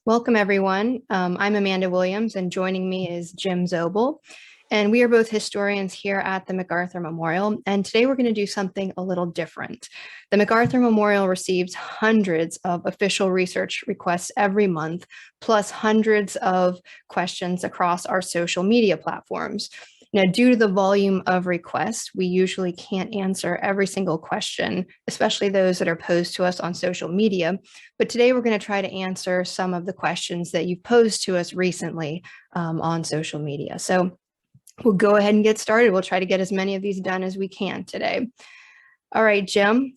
Welcome, everyone. I'm Amanda Williams, and joining me is Jim Zobel. And we are both historians here at the MacArthur Memorial. And today we're going to do something a little different. The MacArthur Memorial receives hundreds of official research requests every month, plus hundreds of questions across our social media platforms. Now, due to the volume of requests, we usually can't answer every single question, especially those that are posed to us on social media. But today we're going to try to answer some of the questions that you've posed to us recently on social media. So we'll go ahead and get started. We'll try to get as many of these done as we can today. All right, Jim.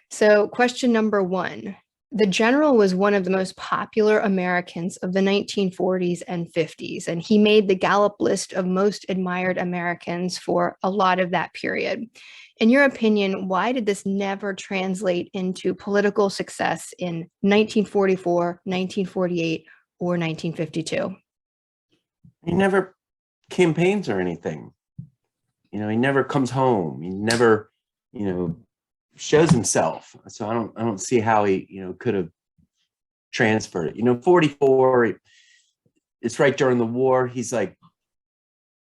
So question number one. The general was one of the most popular Americans of the 1940s and 50s, and he made the Gallup list of most admired Americans for a lot of that period. In your opinion, why did this never translate into political success in 1944, 1948, or 1952? He never campaigns or anything. He never comes home. He never, shows himself. So I don't see how he, could have transferred it. 44, it's right during the war. He's like,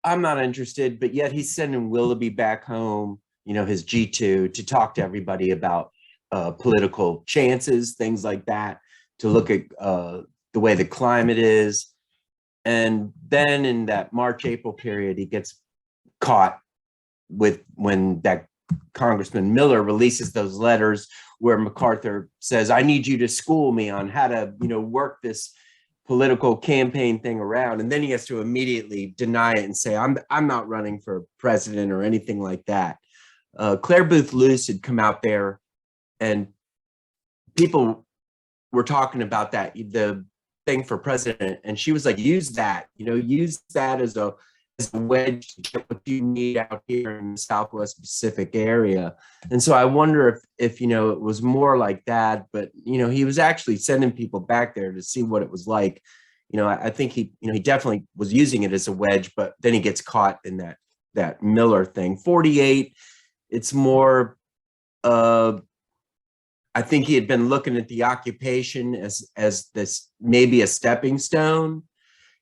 I'm not interested, but yet he's sending Willoughby back home, his G2, to talk to everybody about political chances, things like that, to look at the way the climate is. And then in that March-April period, he gets caught when that Congressman Miller releases those letters where MacArthur says, I need you to school me on how to, work this political campaign thing around. And then he has to immediately deny it and say, I'm not running for president or anything like that. Claire Booth Luce had come out there and people were talking about that, the thing for president. And she was like, use that as a wedge to get what you need out here in the Southwest Pacific area. And so I wonder if it was more like that, but he was actually sending people back there to see what it was like. I think he definitely was using it as a wedge, but then he gets caught in that Miller thing. 48, it's more I think he had been looking at the occupation as this maybe a stepping stone.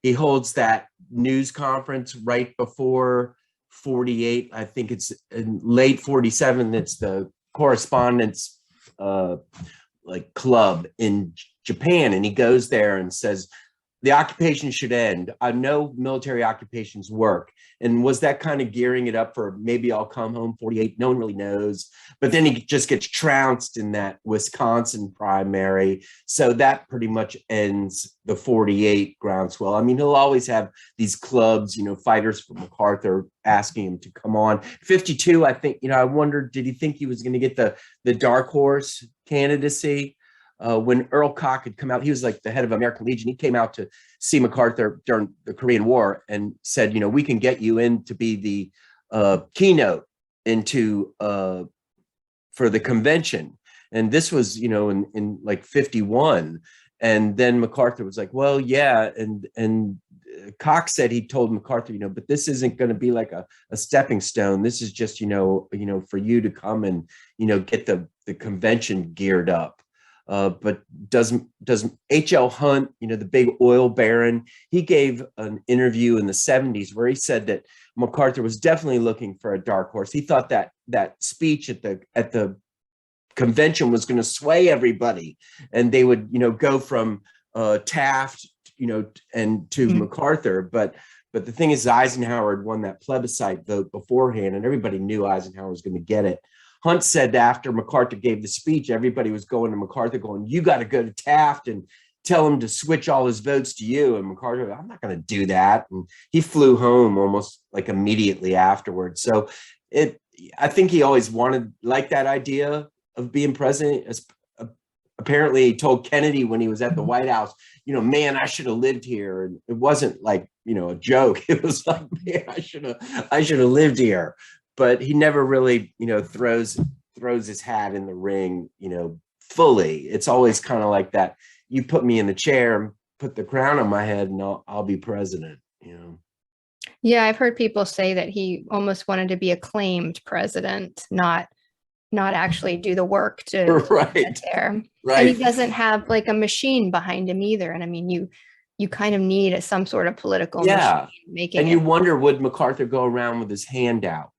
He holds that news conference right before 48. I think it's in late 47. It's the correspondence club in Japan. And he goes there and says, the occupation should end. I know military occupations work. And was that kind of gearing it up for maybe I'll come home 48? No one really knows. But then he just gets trounced in that Wisconsin primary. So that pretty much ends the 48 groundswell. I mean, he'll always have these clubs, fighters for MacArthur asking him to come on. 52, I think, I wondered, did he think he was going to get the dark horse candidacy? When Earl Koch had come out, he was like the head of American Legion. He came out to see MacArthur during the Korean War and said, we can get you in to be the keynote into for the convention. And this was, in like 51. And then MacArthur was like, well, yeah. And Koch said he told MacArthur, but this isn't going to be like a stepping stone. This is just, for you to come and, get the convention geared up. But does H.L. Hunt, the big oil baron, he gave an interview in the 70s where he said that MacArthur was definitely looking for a dark horse. He thought that speech at the convention was going to sway everybody, and they would, go from Taft, and to MacArthur. But the thing is, Eisenhower had won that plebiscite vote beforehand, and everybody knew Eisenhower was going to get it. Hunt said after MacArthur gave the speech, everybody was going to MacArthur going, you got to go to Taft and tell him to switch all his votes to you. And MacArthur, I'm not going to do that. And he flew home almost like immediately afterwards. So I think he always wanted like that idea of being president. Apparently he told Kennedy when he was at the White House, man, I should have lived here. And it wasn't like, a joke. It was like, man, I should have lived here. But he never really, throws his hat in the ring, fully. It's always kind of like that. You put me in the chair and put the crown on my head and I'll be president, Yeah, I've heard people say that he almost wanted to be acclaimed president, not not actually do the work to Right. get there. And Right. he doesn't have like a machine behind him either. And I mean, you kind of need some sort of political Yeah. machine making And you it. wonder, would MacArthur go around with his hand out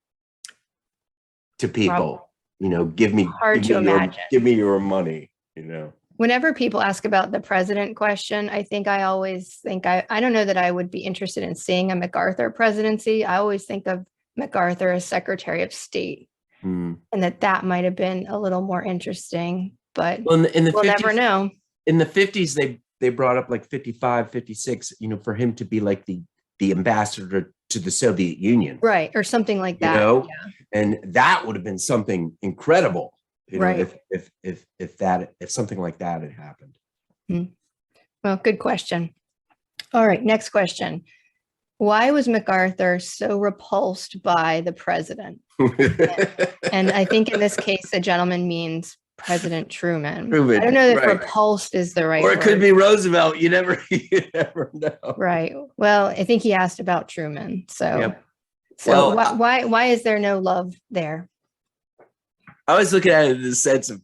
to people? You know, Hard to imagine. give me your money, you know. Whenever people ask about the president question, I think I always think I don't know that I would be interested in seeing a MacArthur presidency. I always think of MacArthur as Secretary of State, and that might have been a little more interesting, but well, in the we'll 50s, never know. In the 50s, they brought up like 55, 56, you know, for him to be like the ambassador to the Soviet Union. Right, or something like that. You know, yeah. And that would have been something incredible, you know, right. if something like that had happened. Well, good question. All right, next question. Why was MacArthur so repulsed by the president? And I think in this case, the gentleman means President Truman. I don't know if repulsed is the right word. Or it could be Roosevelt. You never know. Right. Well, I think he asked about Truman. So, yep. So well, why is there no love there? I was looking at it in the sense of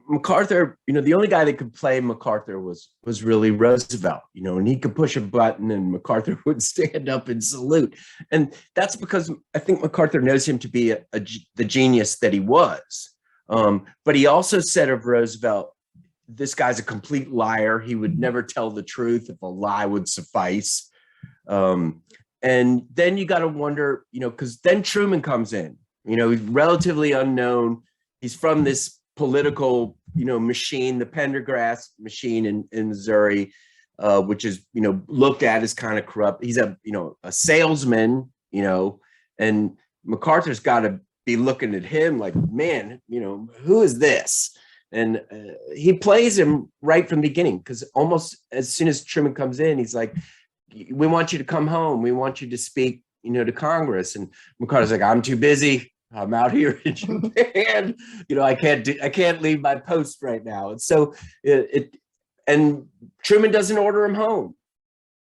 MacArthur, you know, the only guy that could play MacArthur was really Roosevelt, you know, and he could push a button and MacArthur would stand up and salute. And that's because I think MacArthur knows him to be the genius that he was. But he also said of Roosevelt, this guy's a complete liar. He would never tell the truth if a lie would suffice. And then you got to wonder, you know, because then Truman comes in, you know, he's relatively unknown. He's from this political, you know, machine, the Pendergrass machine in Missouri, which is, you know, looked at as kind of corrupt. He's a salesman, you know, and MacArthur's got to be looking at him like, man, you know, who is this? And he plays him right from the beginning, because almost as soon as Truman comes in, he's like, we want you to come home. We want you to speak, you know, to Congress. And MacArthur's like, I'm too busy. I'm out here in Japan. You know, I can't leave my post right now. And so and Truman doesn't order him home.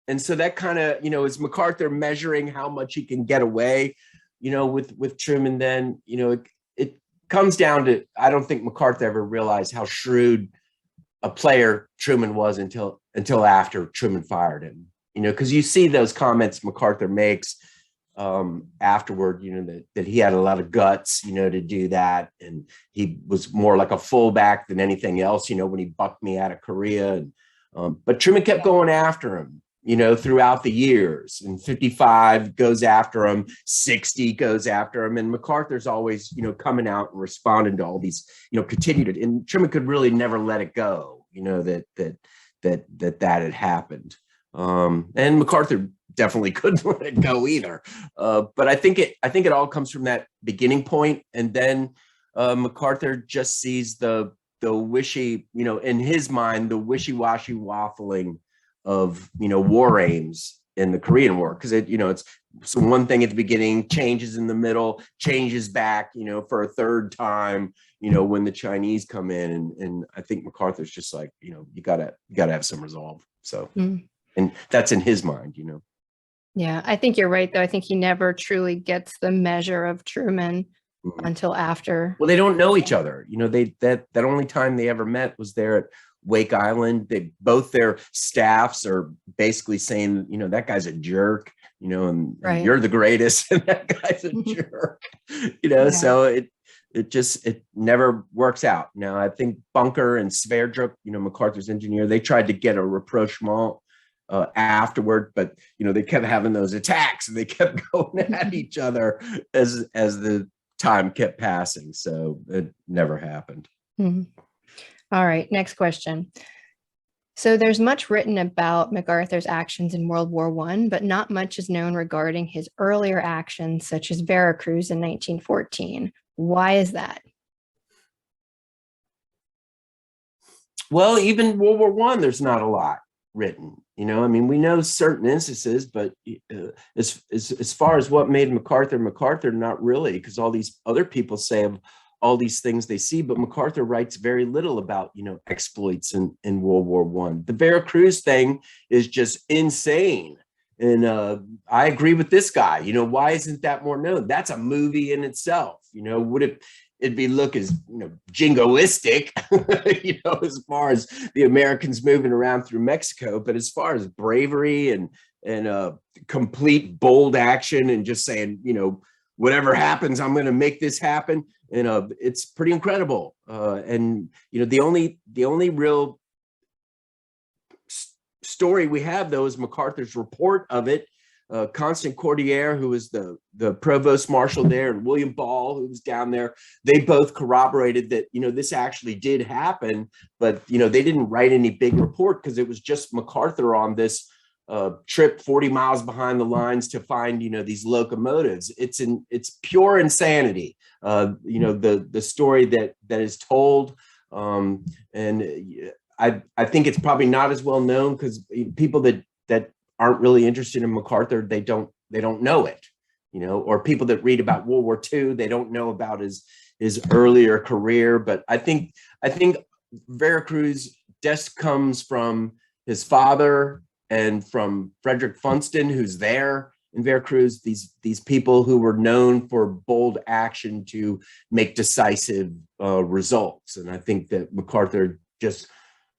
And so that kind of, you know, is MacArthur measuring how much he can get away, you know, with Truman. Then, you know, it comes down to, I don't think MacArthur ever realized how shrewd a player Truman was until after Truman fired him, you know, because you see those comments MacArthur makes afterward, you know, that he had a lot of guts, you know, to do that. And he was more like a fullback than anything else, you know, when he bucked me out of Korea. And, but Truman kept going after him, you know, throughout the years. And 55 goes after him, 60 goes after him. And MacArthur's always, you know, coming out and responding to all these, you know, continued it. And Truman could really never let it go, you know, that had happened. And MacArthur definitely couldn't let it go either. But I think it all comes from that beginning point. And then MacArthur just sees the wishy, you know, in his mind, the wishy-washy waffling of, you know, war aims in the Korean War. Because it, you know, it's so one thing at the beginning, changes in the middle, changes back, you know, for a third time, you know, when the Chinese come in. And I think MacArthur's just like, you know, you gotta have some resolve. So and that's in his mind, you know. Yeah, I think you're right, though. I think he never truly gets the measure of Truman until after. Well, they don't know each other. You know, that only time they ever met was there at Wake Island. Both their staffs are basically saying, you know, that guy's a jerk, you know, and you're the greatest, and that guy's a jerk, you know. Yeah. So it never works out. Now, I think Bunker and Sverdrup, you know, MacArthur's engineer, they tried to get a rapprochement afterward, but you know, they kept having those attacks and they kept going at each other as the time kept passing. So it never happened. All right, next question. So there's much written about MacArthur's actions in World War I, but not much is known regarding his earlier actions, such as Veracruz in 1914. Why is that? Well, even World War I, there's not a lot written. You know, I mean, we know certain instances, but as far as what made MacArthur, not really, because all these other people say of all these things they see, but MacArthur writes very little about, you know, exploits in World War I. The Veracruz thing is just insane. And I agree with this guy. You know, why isn't that more known? That's a movie in itself. You know, would it, look as jingoistic, as far as the Americans moving around through Mexico. But as far as bravery and complete bold action and just saying, whatever happens, I'm going to make this happen. And it's pretty incredible. And the only real story we have, though, is MacArthur's report of it. Constant Cordier, who was the provost marshal there, and William Ball, who was down there, they both corroborated that this actually did happen. But they didn't write any big report because it was just MacArthur on this trip 40 miles behind the lines to find these locomotives. It's pure insanity. The story that is told, and I think it's probably not as well known because people that aren't really interested in MacArthur, they don't know it, or people that read about World War II, they don't know about his earlier career. But I think Veracruz just comes from his father and from Frederick Funston, who's there in Veracruz, these people who were known for bold action to make decisive results. And I think that MacArthur just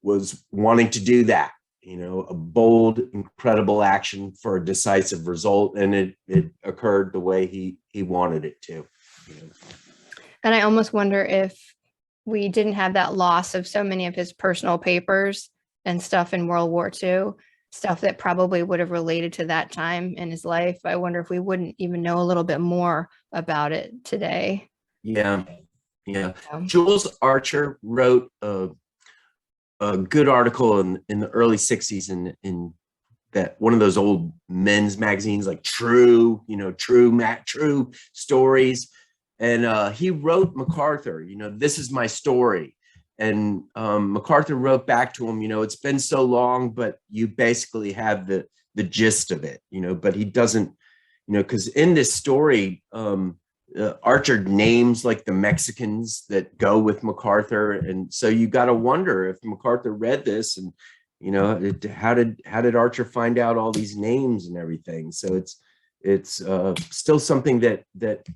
was wanting to do that, a bold, incredible action for a decisive result. And it occurred the way he wanted it to. And I almost wonder if we didn't have that loss of so many of his personal papers and stuff in World War II, stuff that probably would have related to that time in his life. I wonder if we wouldn't even know a little bit more about it today. Yeah. Jules Archer wrote a good article in the early 60s in that one of those old men's magazines like True Stories. And he wrote MacArthur, this is my story. And MacArthur wrote back to him, it's been so long, but you basically have the gist of it, but he doesn't, because in this story, Archer names like the Mexicans that go with MacArthur. And so you got to wonder if MacArthur read this and, how did Archer find out all these names and everything? So it's still something that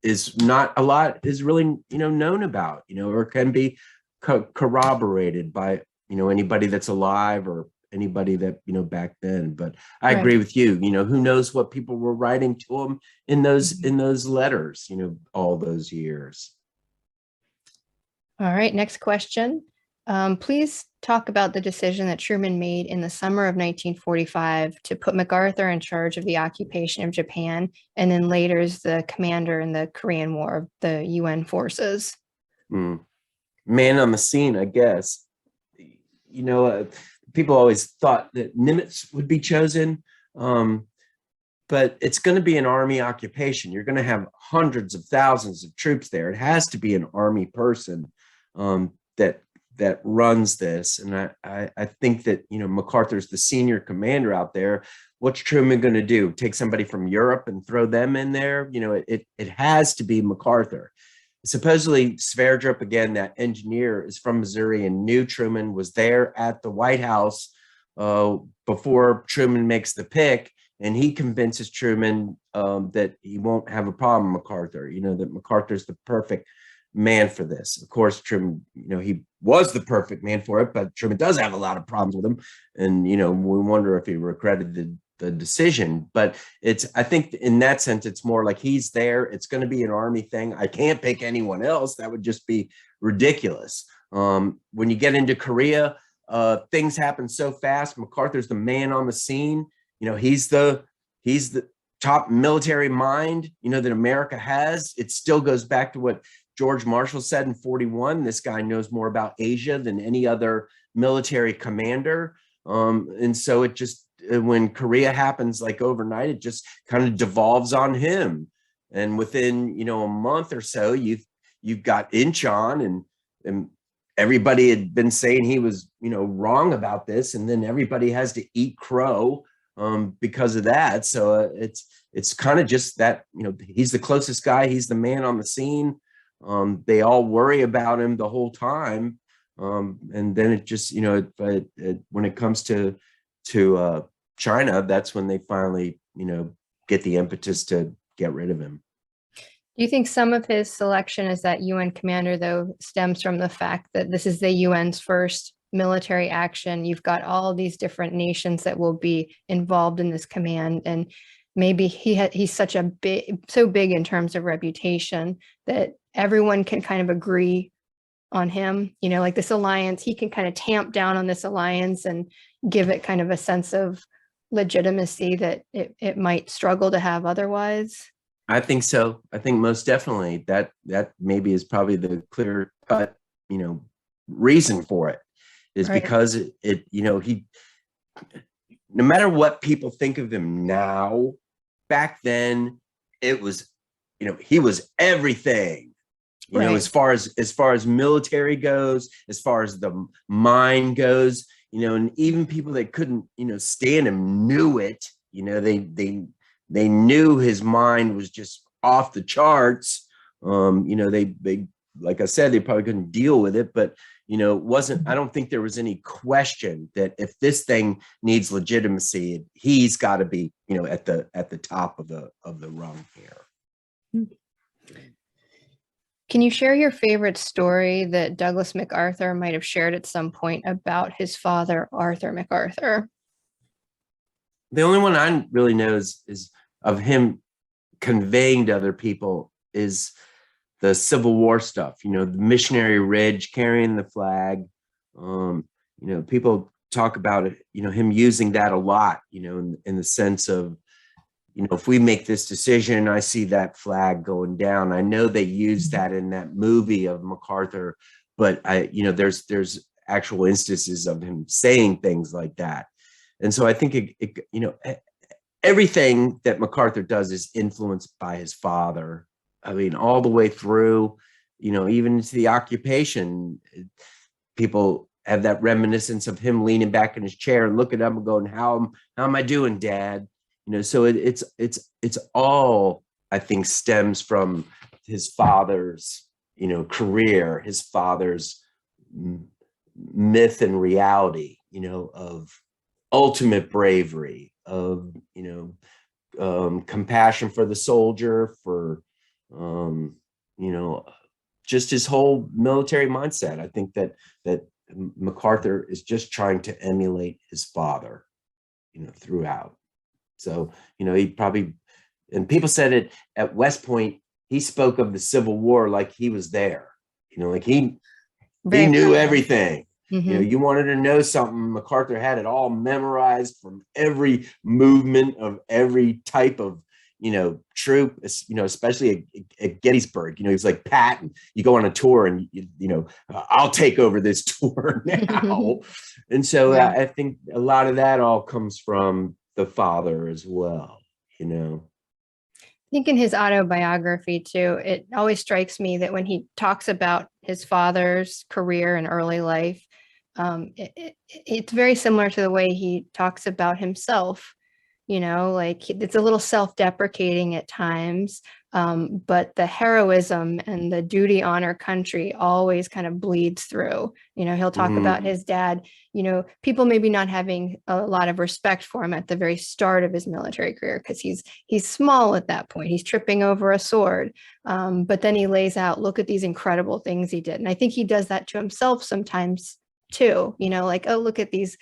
is not a lot is really known about, or can be corroborated by anybody that's alive or anybody that back then. But I agree with you. Who knows what people were writing to him in those letters, all those years. All right, next question. Please talk about the decision that Truman made in the summer of 1945 to put MacArthur in charge of the occupation of Japan, and then later as the commander in the Korean War of the UN forces. Man on the scene, I guess. People always thought that Nimitz would be chosen, but it's going to be an army occupation. You're going to have hundreds of thousands of troops there. It has to be an army person that runs this. And I think that, MacArthur's the senior commander out there. What's Truman going to do? Take somebody from Europe and throw them in there? It has to be MacArthur. Supposedly Sverdrup, again, that engineer, is from Missouri and knew Truman, was there at the White House before Truman makes the pick. And he convinces Truman that he won't have a problem with MacArthur, that MacArthur's the perfect man for this. Of course, Truman, he was the perfect man for it, but Truman does have a lot of problems with him. And, we wonder if he regretted the decision. But I think in that sense, it's more like he's there. It's going to be an army thing. I can't pick anyone else. That would just be ridiculous. When you get into Korea, things happen so fast. MacArthur's the man on the scene. He's the top military mind, that America has. It still goes back to what George Marshall said in 41. This guy knows more about Asia than any other military commander. And so it just, when Korea happens like overnight, it just kind of devolves on him. And within, a month or so, you've got Incheon, and everybody had been saying he was, wrong about this. And then everybody has to eat crow because of that. So it's kind of just that, he's the closest guy. He's the man on the scene. They all worry about him the whole time. And then it just, when it comes to China, that's when they finally, get the impetus to get rid of him. Do you think some of his selection as that UN commander, though, stems from the fact that this is the UN's first military action? You've got all these different nations that will be involved in this command, and maybe he's such a so big in terms of reputation that everyone can kind of agree on him. You know, like this alliance, he can kind of tamp down on this alliance and give it kind of a sense of legitimacy that it might struggle to have otherwise. I think so. I think most definitely that maybe is probably the clear cut, reason for it is Right. because he, no matter what people think of him now, back then it was, he was everything. Right. As far as military goes, as far as the mind goes, and even people that couldn't, stand him knew it. They knew his mind was just off the charts. They like I said, they probably couldn't deal with it, but it wasn't. I don't think there was any question that if this thing needs legitimacy, he's got to be, at the top of the rung here. Can you share your favorite story that Douglas MacArthur might have shared at some point about his father, Arthur MacArthur? The only one I really know is of him conveying to other people is the Civil War stuff, the Missionary Ridge, carrying the flag. People talk about it, him using that a lot, in the sense of, if we make this decision, I see that flag going down. I know they used that in that movie of MacArthur, but there's actual instances of him saying things like that. And so I think everything that MacArthur does is influenced by his father. I mean, all the way through, even into the occupation, people have that reminiscence of him leaning back in his chair and looking up and going, how am I doing, Dad? So it's all, I think, stems from his father's, career, his father's myth and reality, of ultimate bravery, of, compassion for the soldier, for, just his whole military mindset. I think that MacArthur is just trying to emulate his father, throughout. So, he probably, and people said it at West Point, he spoke of the Civil War like he was there, like he knew everything. Mm-hmm. You wanted to know something, MacArthur had it all memorized from every movement of every type of, troop, especially at Gettysburg. He was like, Patton, you go on a tour and, I'll take over this tour now. And so Yeah. I think a lot of that all comes from the father as well, I think in his autobiography too, it always strikes me that when he talks about his father's career and early life, it's very similar to the way he talks about himself. Like it's a little self-deprecating at times, but the heroism and the duty honor country always kind of bleeds through. He'll talk about his dad, people maybe not having a lot of respect for him at the very start of his military career because he's small at that point. He's tripping over a sword, but then he lays out, look at these incredible things he did. And I think he does that to himself sometimes too, like, oh, look at these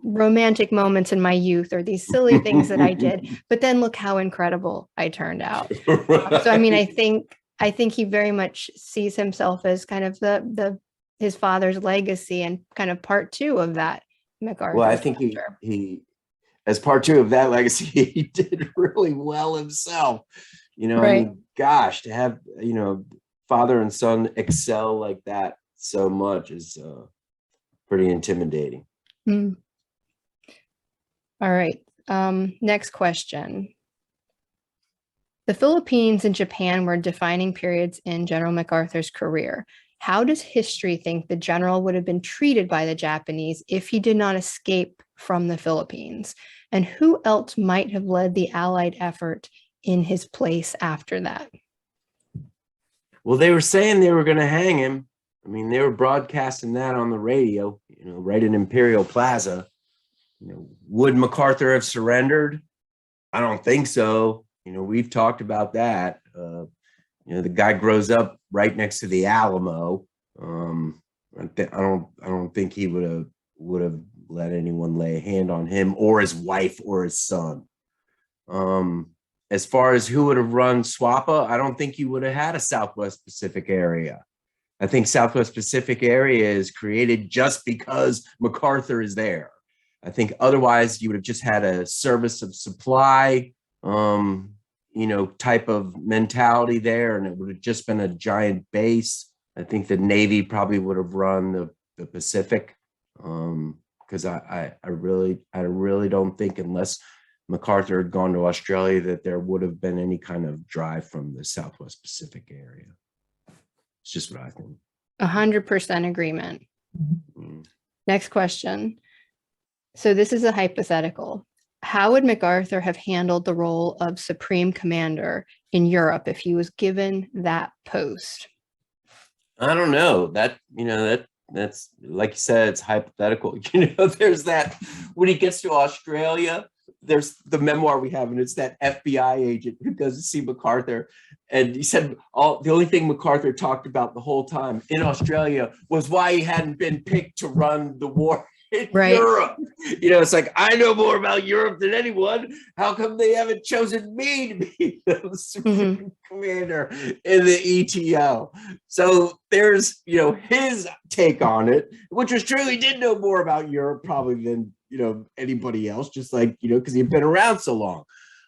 romantic moments in my youth or these silly things that I did, but then look how incredible I turned out. So, I mean, I think he very much sees himself as kind of his father's legacy and kind of part two of that MacArthur. Well, I think he as part two of that legacy, he did really well himself. Right. I mean, gosh, to have, father and son excel like that so much is pretty intimidating. Mm. All right. Next question. The Philippines and Japan were defining periods in General MacArthur's career. How does history think the general would have been treated by the Japanese if he did not escape from the Philippines? And who else might have led the Allied effort in his place after that? Well, they were saying they were going to hang him. I mean, they were broadcasting that on the radio, right in Imperial Plaza. Would MacArthur have surrendered? I don't think so. We've talked about that. the guy grows up right next to the Alamo. I don't think he would have let anyone lay a hand on him or his wife or his son. As far as who would have run SWAPA, I don't think you would have had a Southwest Pacific area. I think Southwest Pacific area is created just because MacArthur is there. I think otherwise you would have just had a service of supply, type of mentality there, and it would have just been a giant base. I think the Navy probably would have run the Pacific, because I really don't think, unless MacArthur had gone to Australia, that there would have been any kind of drive from the Southwest Pacific area. It's just what I think. 100% agreement. Mm-hmm. Next question. So this is a hypothetical. How would MacArthur have handled the role of Supreme Commander in Europe if he was given that post? I don't know. That's like you said, it's hypothetical. There's that when he gets to Australia, there's the memoir we have, and it's that FBI agent who goes to see MacArthur. And he said the only thing MacArthur talked about the whole time in Australia was why he hadn't been picked to run the war in Europe. It's like, I know more about Europe than anyone. How come they haven't chosen me to be the Supreme Commander in the ETO? So there's, his take on it, which was true. He did know more about Europe probably than, anybody else, just like, because he'd been around so long.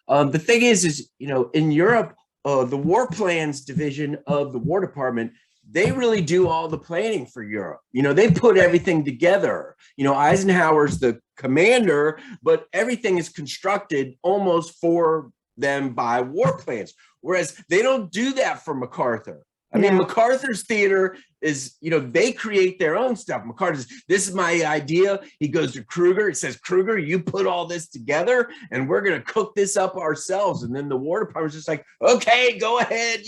The thing is, in Europe, the War Plans Division of the War Department, they really do all the planning for Europe. They put everything together. Eisenhower's the commander, but everything is constructed almost for them by war plans. Whereas they don't do that for MacArthur. I mean, MacArthur's theater is, they create their own stuff. MacArthur's, this is my idea. He goes to Kruger. He says, Kruger, you put all this together and we're going to cook this up ourselves. And then the War Department's just like, okay, go ahead.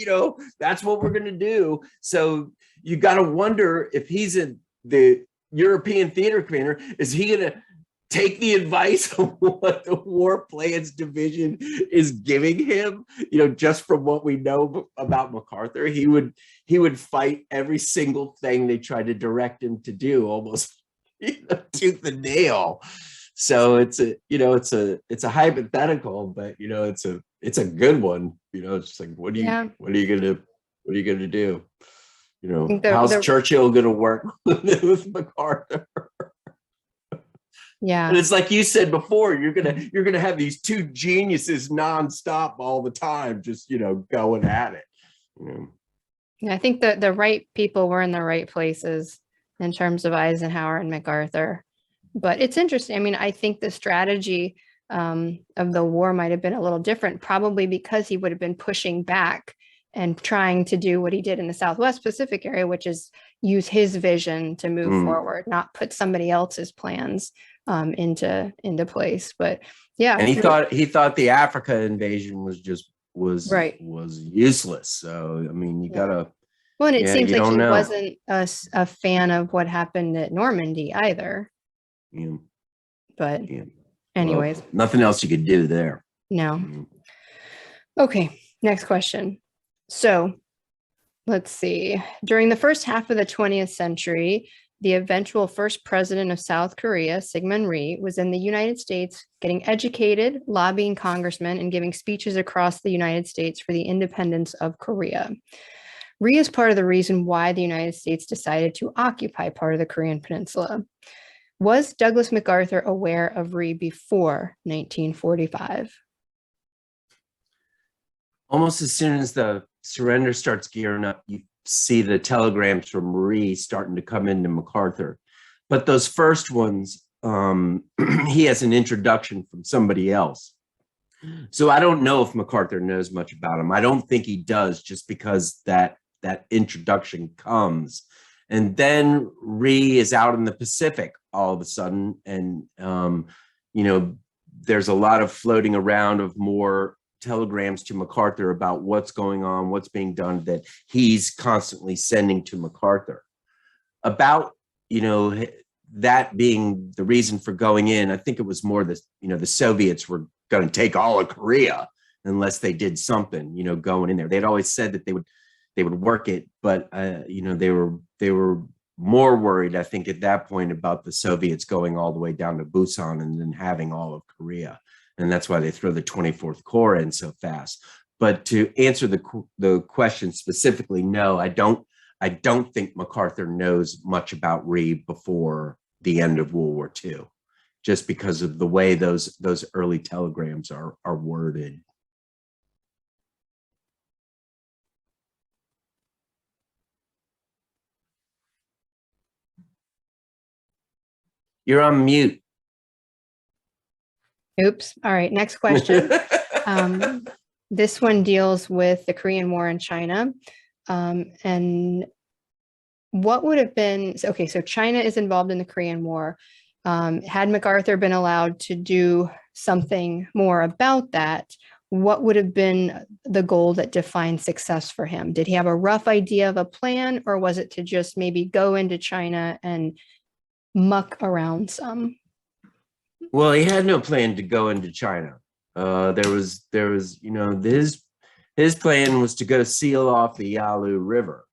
That's what we're going to do. So you got to wonder if he's the European theater commander, is he going to take the advice of what the War Plans Division is giving him? Just from what we know about MacArthur, he would fight every single thing they tried to direct him to do, almost tooth and nail. So it's a hypothetical, but it's a good one. It's just like, what are you gonna do? How's Churchill gonna work with MacArthur? Yeah. And it's like you said before, you're gonna have these two geniuses nonstop all the time, just going at it. Yeah, I think that the right people were in the right places in terms of Eisenhower and MacArthur. But it's interesting. I mean, I think the strategy of the war might have been a little different, probably because he would have been pushing back and trying to do what he did in the Southwest Pacific area, which is use his vision to move forward, not put somebody else's plans into place. But yeah, and he thought the Africa invasion was useless. So I mean, you gotta. Well, and it seems like he wasn't a fan of what happened at Normandy either. Yeah. But anyways, well, nothing else you could do there. No. Okay, next question. So let's see. During the first half of the 20th century, the eventual first president of South Korea, Syngman Rhee, was in the United States getting educated, lobbying congressmen, and giving speeches across the United States for the independence of Korea. Rhee is part of the reason why the United States decided to occupy part of the Korean peninsula. Was Douglas MacArthur aware of Rhee before 1945? Almost as soon as the surrender starts gearing up, you see the telegrams from Rhee starting to come into MacArthur. But those first ones, he has an introduction from somebody else. So I don't know if MacArthur knows much about him. I don't think he does, just because that introduction comes. And then Rhee is out in the Pacific all of a sudden. And, there's a lot of floating around of more telegrams to MacArthur about what's going on, what's being done, that he's constantly sending to MacArthur. About, that being the reason for going in, I think it was more the Soviets were going to take all of Korea unless they did something, going in there. They'd always said that they would would work it, but they were more worried, I think, at that point about the Soviets going all the way down to Busan and then having all of Korea. And that's why they throw the 24th Corps in so fast. But to answer the question specifically, no, I don't think MacArthur knows much about Rhee before the end of World War II, just because of the way those early telegrams are worded. You're on mute. Oops. All right. Next question. This one deals with the Korean War in China. And what would have been, okay, so China is involved in the Korean War. Had MacArthur been allowed to do something more about that, what would have been the goal that defined success for him? Did he have a rough idea of a plan, or was it to just maybe go into China and muck around some? Well, he had no plan to go into China. There was, his plan was to go seal off the Yalu River.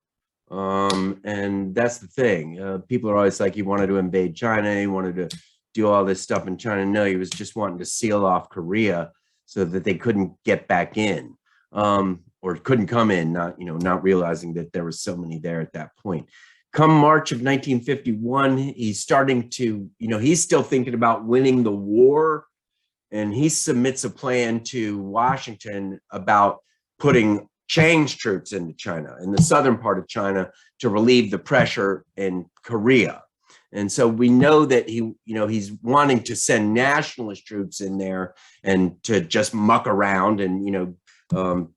And that's the thing. People are always like, he wanted to invade China, he wanted to do all this stuff in China. No, he was just wanting to seal off Korea so that they couldn't get back in, or couldn't come in, not realizing that there were so many there at that point. Come March of 1951, he's starting to, he's still thinking about winning the war, and he submits a plan to Washington about putting Chiang's troops into China, in the southern part of China, to relieve the pressure in Korea. And so we know that he's wanting to send nationalist troops in there and to just muck around and,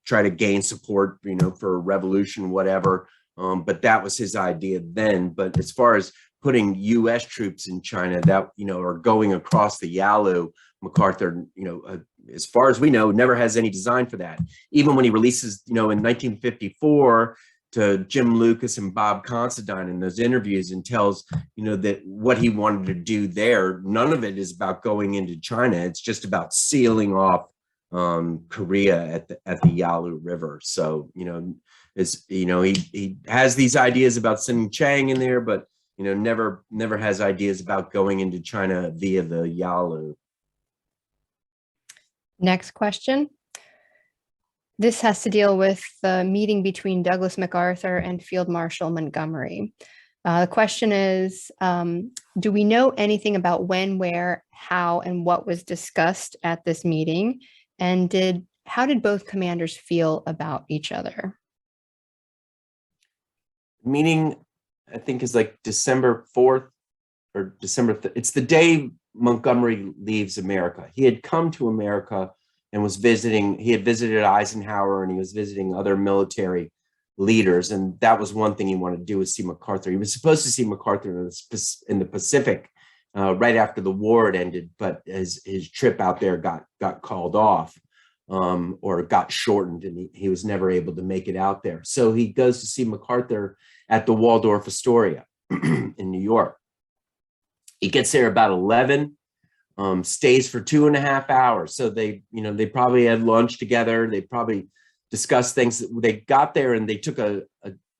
try to gain support, for a revolution, whatever. But that was his idea then. But as far as putting U.S. troops in China that, are going across the Yalu, MacArthur, as far as we know, never has any design for that. Even when he releases, in 1954 to Jim Lucas and Bob Considine in those interviews and tells, that what he wanted to do there, none of it is about going into China. It's just about sealing off Korea at the Yalu River. So, he has these ideas about sending Chiang in there, but, never has ideas about going into China via the Yalu. Next question. This has to deal with the meeting between Douglas MacArthur and Field Marshal Montgomery. The question is, do we know anything about when, where, how, and what was discussed at this meeting? And how did both commanders feel about each other? Meeting, I think, is like December 4th or December. It's the day Montgomery leaves America. He had come to America and was visiting. He had visited Eisenhower and he was visiting other military leaders. And that was one thing he wanted to do, was see MacArthur. He was supposed to see MacArthur in the Pacific right after the war had ended, but his trip out there got called off. Or got shortened, and he was never able to make it out there. So he goes to see MacArthur at the Waldorf Astoria in New York. He gets there about 11, stays for 2.5 hours. So they probably had lunch together. They probably discussed things. They got there and they took a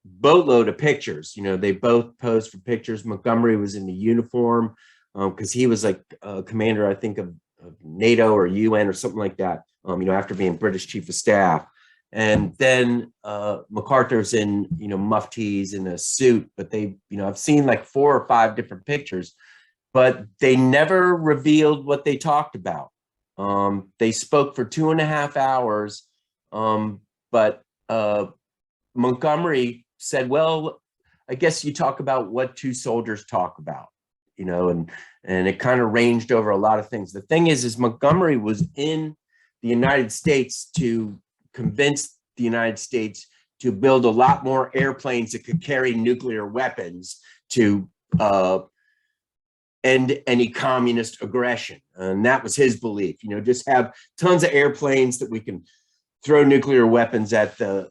boatload of pictures. They both posed for pictures. Montgomery was in the uniform because he was like a commander, I think, of NATO or UN or something like that. After being British Chief of Staff. And then MacArthur's in, muftis in a suit, but I've seen like 4 or 5 different pictures, but they never revealed what they talked about. They spoke for 2.5 hours, but Montgomery said, well, I guess you talk about what 2 soldiers talk about, and it kind of ranged over a lot of things. The thing is Montgomery was in the United States to convince the United States to build a lot more airplanes that could carry nuclear weapons to end any communist aggression. And that was his belief, just have tons of airplanes that we can throw nuclear weapons at the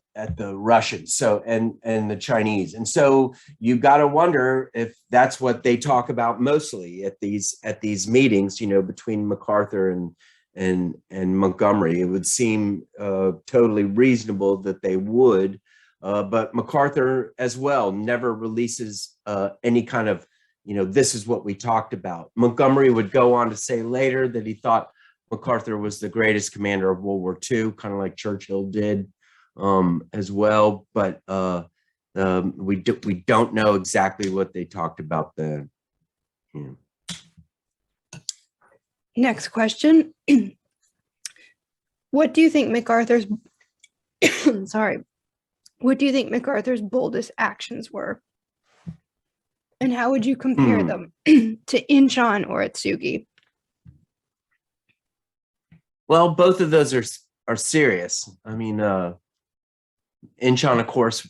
Russians, so and the Chinese. And so you got to wonder if that's what they talk about mostly at these meetings, between MacArthur and Montgomery. It would seem totally reasonable that they would. But MacArthur as well never releases any kind of, this is what we talked about. Montgomery would go on to say later that he thought MacArthur was the greatest commander of World War II, kind of like Churchill did as well. But we don't know exactly what they talked about then. Next question. What do you think MacArthur's sorry, what do you think MacArthur's boldest actions were? And how would you compare them to Inchon or Atsugi? Well, both of those are serious. I mean, Inchon, of course,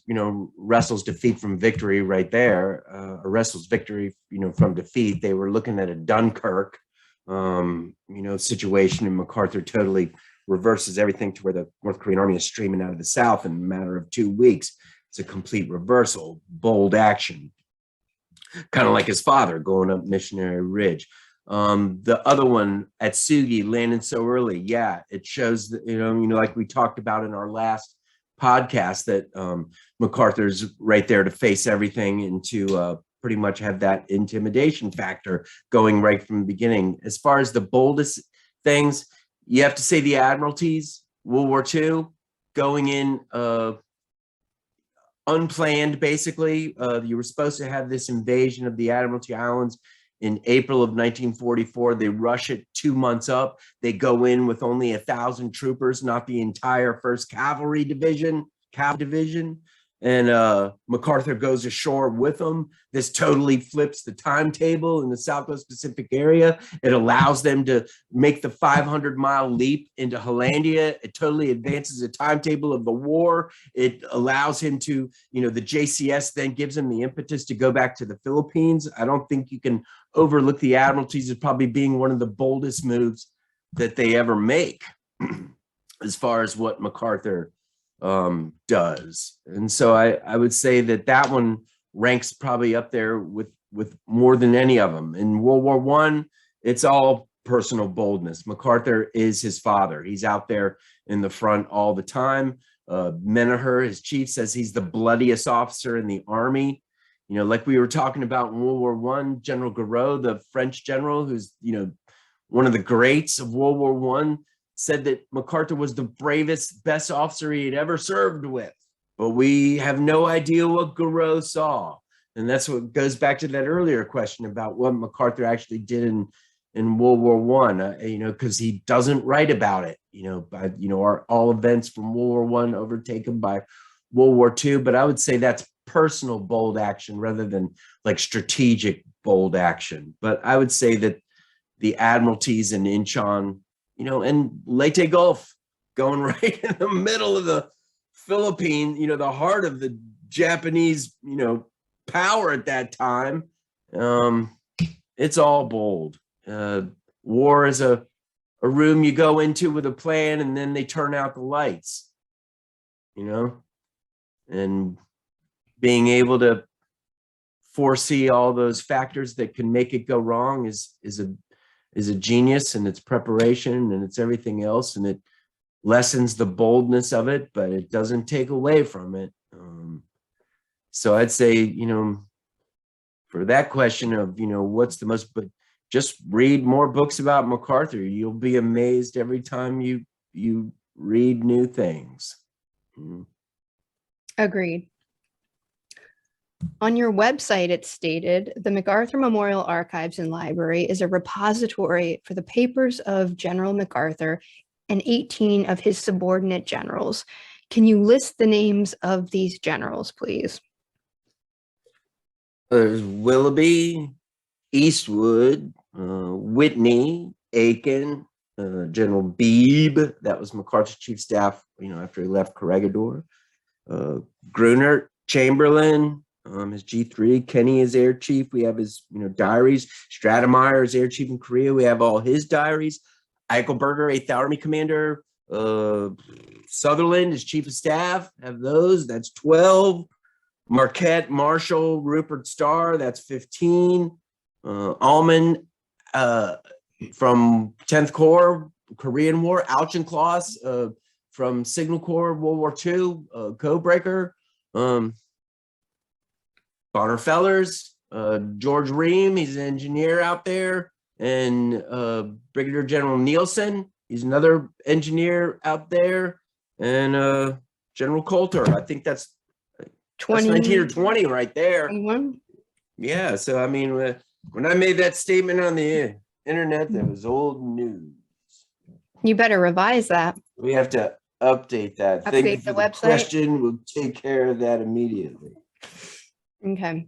wrestles defeat from victory right there, or wrestles victory, from defeat. They were looking at a Dunkirk, situation, and MacArthur totally reverses everything to where the North Korean army is streaming out of the south in a matter of 2 weeks. It's a complete reversal, bold action, kind of like his father going up Missionary Ridge. The other one at Sugi, landing so early, yeah, it shows that, like we talked about in our last podcast, that MacArthur's right there to face everything and to pretty much have that intimidation factor going right from the beginning. As far as the boldest things, you have to say the Admiralties, World War II, going in unplanned, basically. You were supposed to have this invasion of the Admiralty Islands in April of 1944. They rush it 2 months up. They go in with only 1,000 troopers, not the entire 1st Cavalry Division. And MacArthur goes ashore with them. This totally flips the timetable in the Southwest Pacific area. It allows them to make the 500-mile leap into Hollandia. It totally advances the timetable of the war. It allows him to, the JCS then gives him the impetus to go back to the Philippines. I don't think you can overlook the Admiralties as probably being one of the boldest moves that they ever make as far as what MacArthur does. And so I would say that one ranks probably up there with more than any of them. In World War I, it's all personal boldness. MacArthur is his father. He's out there in the front all the time. Menaher, his chief, says he's the bloodiest officer in the army. Like we were talking about in World War I, General Gouraud, the French general, who's, one of the greats of World War I, said that MacArthur was the bravest, best officer he had ever served with. But we have no idea what Gouraud saw. And that's what goes back to that earlier question about what MacArthur actually did in World War I, because he doesn't write about it, are all events from World War I overtaken by World War II. But I would say that's personal bold action rather than like strategic bold action. But I would say that the Admiralties and Inchon, and Leyte Gulf, going right in the middle of the Philippines, the heart of the Japanese, power at that time. It's all bold. War is a room you go into with a plan, and then they turn out the lights, and being able to foresee all those factors that can make it go wrong is a genius, and it's preparation and it's everything else, and it lessens the boldness of it, but it doesn't take away from it. So I'd say, for that question of, what's the most, but just read more books about MacArthur. You'll be amazed every time you read new things. Agreed. On your website, it's stated the MacArthur Memorial Archives and Library is a repository for the papers of General MacArthur and 18 of his subordinate generals. Can you list the names of these generals, please? There's Willoughby, Eastwood, Whitney, Aiken, General Beebe, that was MacArthur's chief staff, after he left Corregidor, Grunert, Chamberlain, his G3, Kenny is air chief. We have his, diaries. Stratemeyer is air chief in Korea. We have all his diaries. Eichelberger, 8th Army commander. Sutherland is chief of staff. Have those. That's 12. Marquette, Marshall, Rupert Starr. That's 15. Allman from 10th Corps, Korean War. Auchincloss from Signal Corps, World War II, codebreaker. Bonner Fellers, George Rhee, he's an engineer out there, and Brigadier General Nielsen, he's another engineer out there, and General Coulter. I think that's 19 or 20 right there. 21. Yeah, so I mean, when I made that statement on the internet, that was old news. You better revise that. We have to update that. Thank you Update for the the website. question. We'll take care of that immediately. Okay.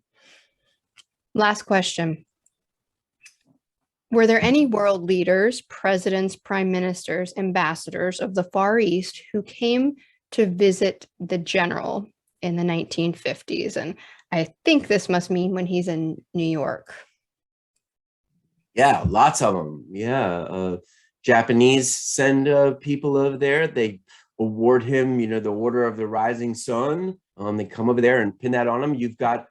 Last question. Were there any world leaders, presidents, prime ministers, ambassadors of the Far East who came to visit the general in the 1950s? And I think this must mean when he's in New York. Yeah, lots of them. Yeah. Japanese send people over there. They award him, the Order of the Rising Sun. They come over there and pin that on him. You've got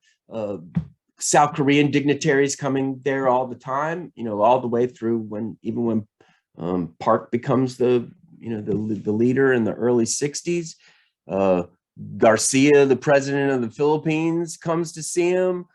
South Korean dignitaries coming there all the time, all the way through even when Park becomes the leader in the early 60s. Garcia, the president of the Philippines, comes to see him.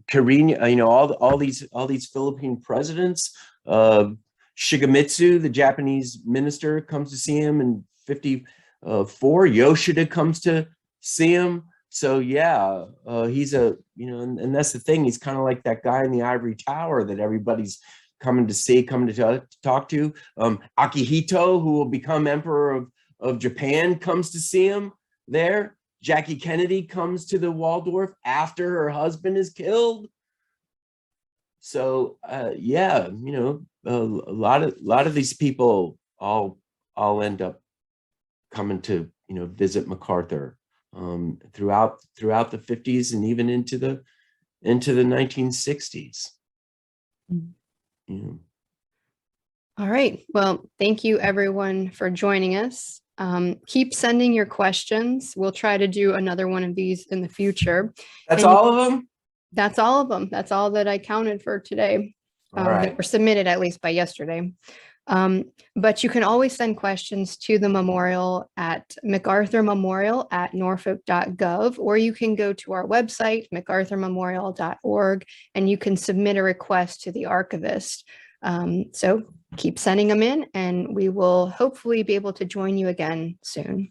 Korean, all these Philippine presidents. Shigemitsu, the Japanese minister, comes to see him in 54. Yoshida comes to see him. So yeah, he's and that's the thing. He's kind of like that guy in the ivory tower that everybody's coming to see, coming to talk to. Akihito, who will become emperor of Japan, comes to see him there. Jackie Kennedy comes to the Waldorf after her husband is killed. So yeah, a lot of these people all end up coming to visit MacArthur throughout the 50s and even into the 1960s. All right. Well, thank you everyone for joining us. Keep sending your questions. We'll try to do another one of these in the future. That's all of them? That's all of them. That's all that I counted for today. That were submitted at least by yesterday. But you can always send questions to the memorial at MacArthurMemorial@norfolk.gov, or you can go to our website, MacArthurMemorial.org, and you can submit a request to the archivist. So keep sending them in, and we will hopefully be able to join you again soon.